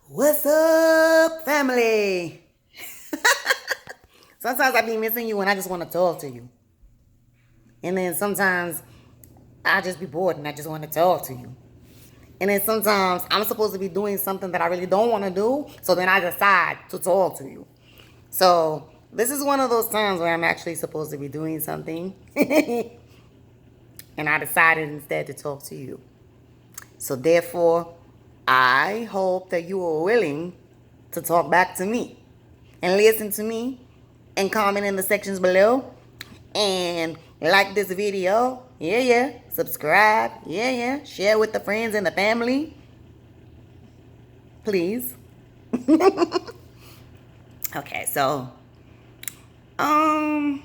What's up, family? Sometimes I be missing you and I just want to talk to you. And then sometimes I just be bored and I just want to talk to you. And then sometimes I'm supposed to be doing something that I really don't want to do. So then I decide to talk to you. So this is one of those times where I'm actually supposed to be doing something. And I decided instead to talk to you. So therefore, I hope that you are willing to talk back to me and listen to me and comment in the sections below and like this video. Yeah, yeah. Subscribe. Yeah, yeah. Share with the friends and the family. Please. Okay, so um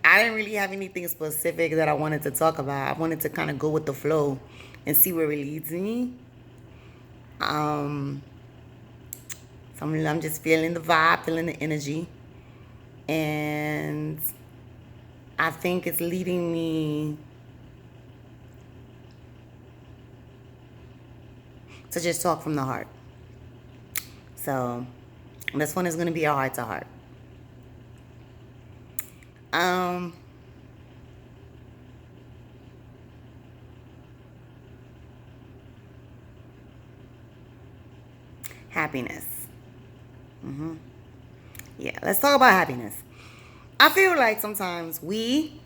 I didn't really have anything specific that I wanted to talk about. I wanted to kind of go with the flow and see where it leads me. Um I'm just feeling the vibe, feeling the energy. And I think it's leading me to just talk from the heart. So this one is going to be a heart to heart. Happiness. Yeah, let's talk about happiness. I feel like sometimes we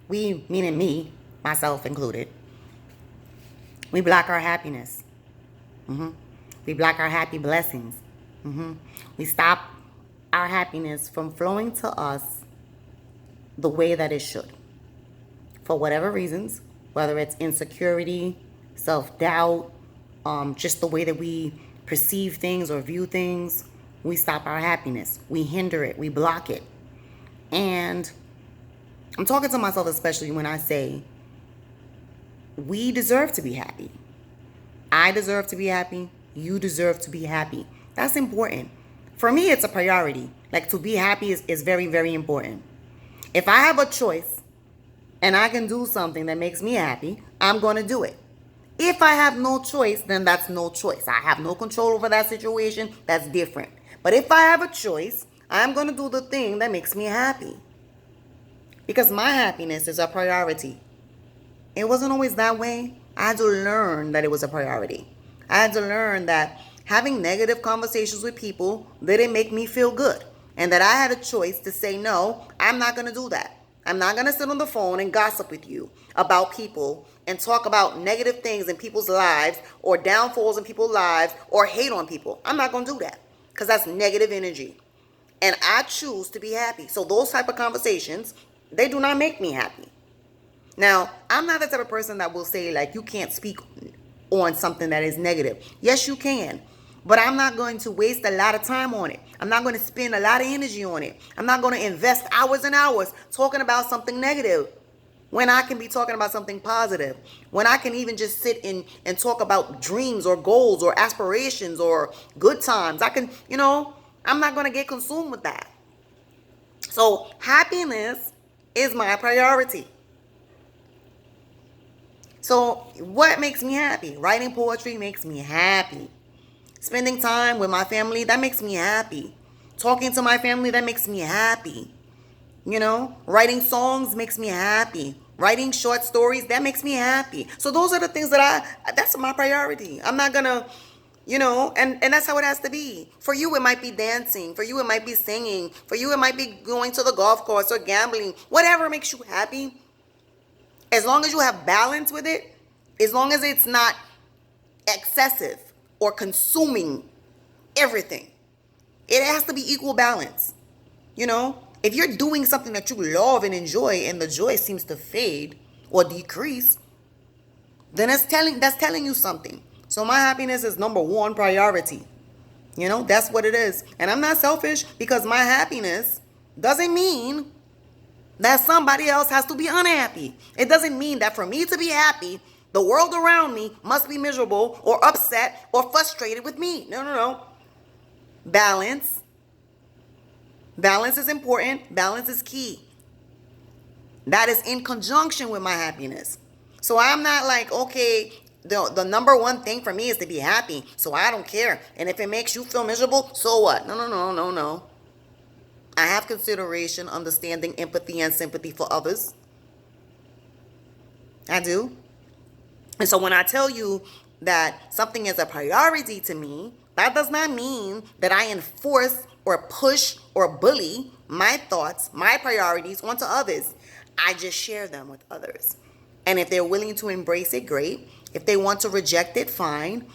meaning me, myself included, we block our happiness. We block our happy blessings. We stop our happiness from flowing to us the way that it should. For whatever reasons, whether it's insecurity, self-doubt, just the way that we perceive things or view things, we stop our happiness. We hinder it. We block it. And I'm talking to myself especially when I say we deserve to be happy. I deserve to be happy. You deserve to be happy. That's important. For me, it's a priority. Like, to be happy is very, very important. If I have a choice and I can do something that makes me happy, I'm going to do it. If I have no choice, then that's no choice. I have no control over that situation. That's different. But if I have a choice, I'm going to do the thing that makes me happy. Because my happiness is a priority. It wasn't always that way. I had to learn that it was a priority. I had to learn that having negative conversations with people didn't make me feel good. And that I had a choice to say, no, I'm not going to do that. I'm not going to sit on the phone and gossip with you about people and talk about negative things in people's lives or downfalls in people's lives or hate on people. I'm not going to do that because that's negative energy. And I choose to be happy. So those type of conversations, they do not make me happy. Now, I'm not the type of person that will say, like, you can't speak on something that is negative. Yes, you can. But I'm not going to waste a lot of time on it. I'm not going to spend a lot of energy on it. I'm not going to invest hours and hours talking about something negative when I can be talking about something positive. When I can even just sit and talk about dreams or goals or aspirations or good times. I can, I'm not going to get consumed with that. So happiness is my priority. So what makes me happy? Writing poetry makes me happy. Spending time with my family, that makes me happy. Talking to my family, that makes me happy. Writing songs makes me happy. Writing short stories, that makes me happy. So those are the things that's my priority. I'm not gonna, and that's how it has to be. For you, it might be dancing. For you, it might be singing. For you, it might be going to the golf course or gambling. Whatever makes you happy. As long as you have balance with it, as long as it's not excessive or consuming everything, it has to be equal balance. If you're doing something that you love and enjoy and the joy seems to fade or decrease, then that's telling you something. So my happiness is number one priority. That's what it is. And I'm not selfish because my happiness doesn't mean that somebody else has to be unhappy. It doesn't mean that for me to be happy, the world around me must be miserable or upset or frustrated with me. No. Balance. Balance is important. Balance is key. That is in conjunction with my happiness. So I'm not like, okay, The number one thing for me is to be happy. So I don't care. And if it makes you feel miserable, so what? No, no, no, no, no. I have consideration, understanding, empathy, and sympathy for others. I do. And so when I tell you that something is a priority to me, that does not mean that I enforce or push or bully my thoughts, my priorities onto others. I just share them with others. And if they're willing to embrace it, great. If they want to reject it, fine.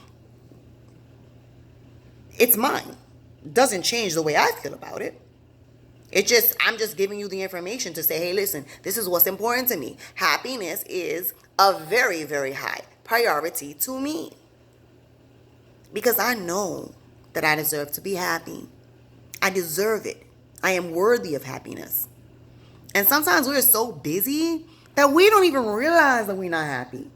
It's mine. It doesn't change the way I feel about it. I'm just giving you the information to say, hey, listen, this is what's important to me. Happiness is a very, very high priority to me. Because I know that I deserve to be happy. I deserve it. I am worthy of happiness. And sometimes we're so busy that we don't even realize that we're not happy.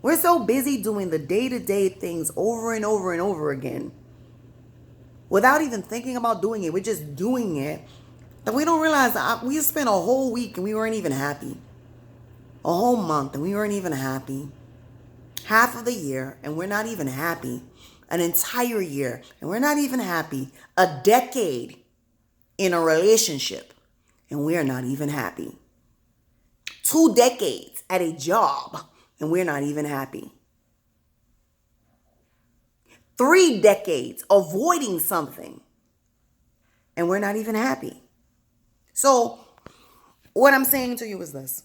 We're so busy doing the day-to-day things over and over and over again without even thinking about doing it. We're just doing it. And we don't realize that we spent a whole week and we weren't even happy. A whole month and we weren't even happy. Half of the year and we're not even happy. An entire year and we're not even happy. A decade in a relationship and we're not even happy. 2 decades at a job and we're not even happy. 3 decades avoiding something and we're not even happy. So what I'm saying to you is this.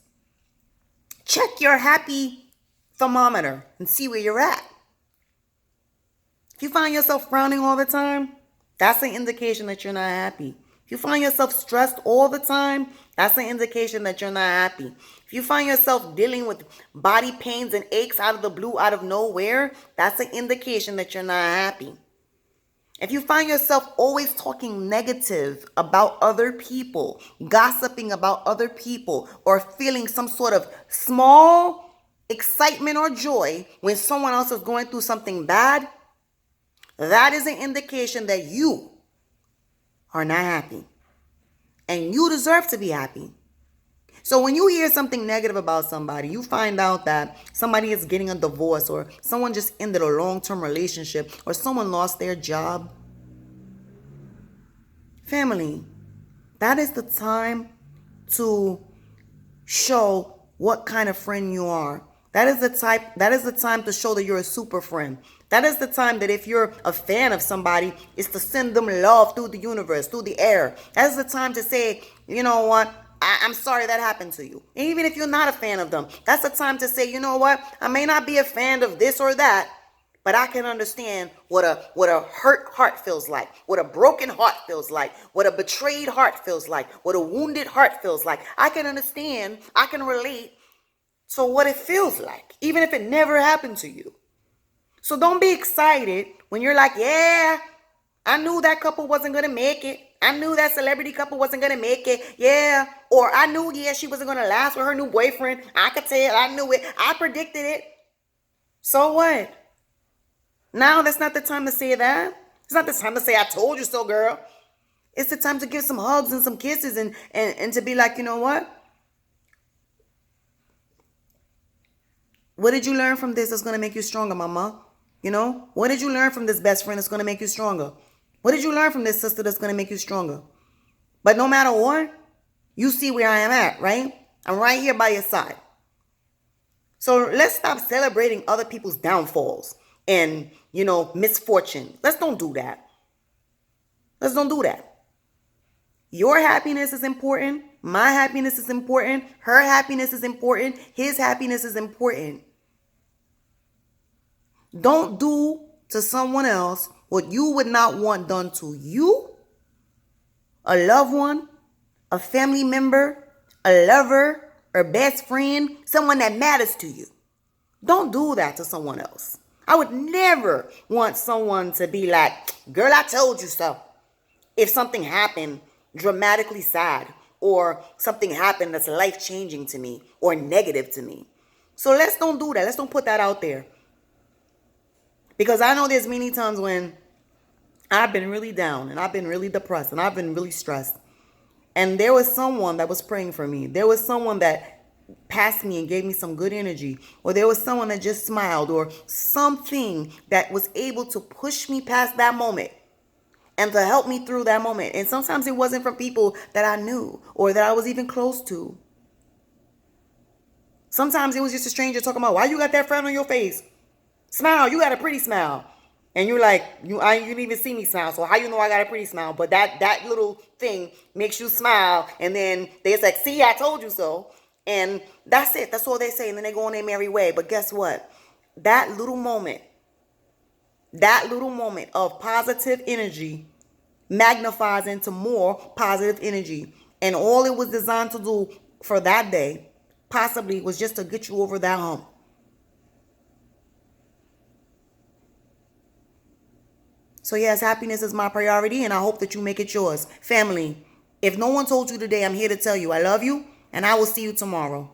Check your happy thermometer and see where you're at. If you find yourself frowning all the time, that's an indication that you're not happy. If you find yourself stressed all the time, that's an indication that you're not happy. If you find yourself dealing with body pains and aches out of the blue, out of nowhere, that's an indication that you're not happy. If you find yourself always talking negative about other people, gossiping about other people, or feeling some sort of small excitement or joy when someone else is going through something bad, that is an indication that you are not happy. And you deserve to be happy. So when you hear something negative about somebody, you find out that somebody is getting a divorce or someone just ended a long-term relationship or someone lost their job. Family, that is the time to show what kind of friend you are. That is the time to show that you're a super friend. That is the time that if you're a fan of somebody, is to send them love through the universe, through the air. That is the time to say, you know what? I'm sorry that happened to you. And even if you're not a fan of them, that's the time to say, you know what? I may not be a fan of this or that, but I can understand what a hurt heart feels like, what a broken heart feels like, what a betrayed heart feels like, what a wounded heart feels like. I can understand, I can relate to what it feels like, even if it never happened to you. So don't be excited when you're like, yeah, I knew that couple wasn't going to make it. I knew that celebrity couple wasn't going to make it. Yeah. Or I knew, she wasn't going to last with her new boyfriend. I could tell. I knew it. I predicted it. So what? Now that's not the time to say that. It's not the time to say, I told you so, girl. It's the time to give some hugs and some kisses and to be like, you know what? What did you learn from this that's going to make you stronger, mama? You know, what did you learn from this best friend that's going to make you stronger? What did you learn from this sister that's going to make you stronger? But no matter what, you see where I am at, right? I'm right here by your side. So let's stop celebrating other people's downfalls and, misfortune. Let's don't do that. Let's don't do that. Your happiness is important. My happiness is important. Her happiness is important. His happiness is important. Don't do to someone else what you would not want done to you, a loved one, a family member, a lover, or best friend, someone that matters to you. Don't do that to someone else. I would never want someone to be like, girl, I told you so. If something happened dramatically sad or something happened that's life-changing to me or negative to me. So let's don't do that. Let's don't put that out there. Because I know there's many times when I've been really down and I've been really depressed and I've been really stressed. And there was someone that was praying for me. There was someone that past me and gave me some good energy, or there was someone that just smiled, or something that was able to push me past that moment and to help me through that moment. And sometimes it wasn't from people that I knew or that I was even close to. Sometimes it was just a stranger talking about, why you got that frown on your face? Smile, you got a pretty smile. And you're like, you didn't even see me smile, so how you know I got a pretty smile? But that little thing makes you smile, and then it's like, see, I told you so. And that's it. That's all they say, and then they go on their merry way. But guess what? That little moment of positive energy magnifies into more positive energy. And all it was designed to do for that day possibly was just to get you over that hump. So yes, happiness is my priority, and I hope that you make it yours. Family, if no one told you today, I'm here to tell you I love you, and I will see you tomorrow.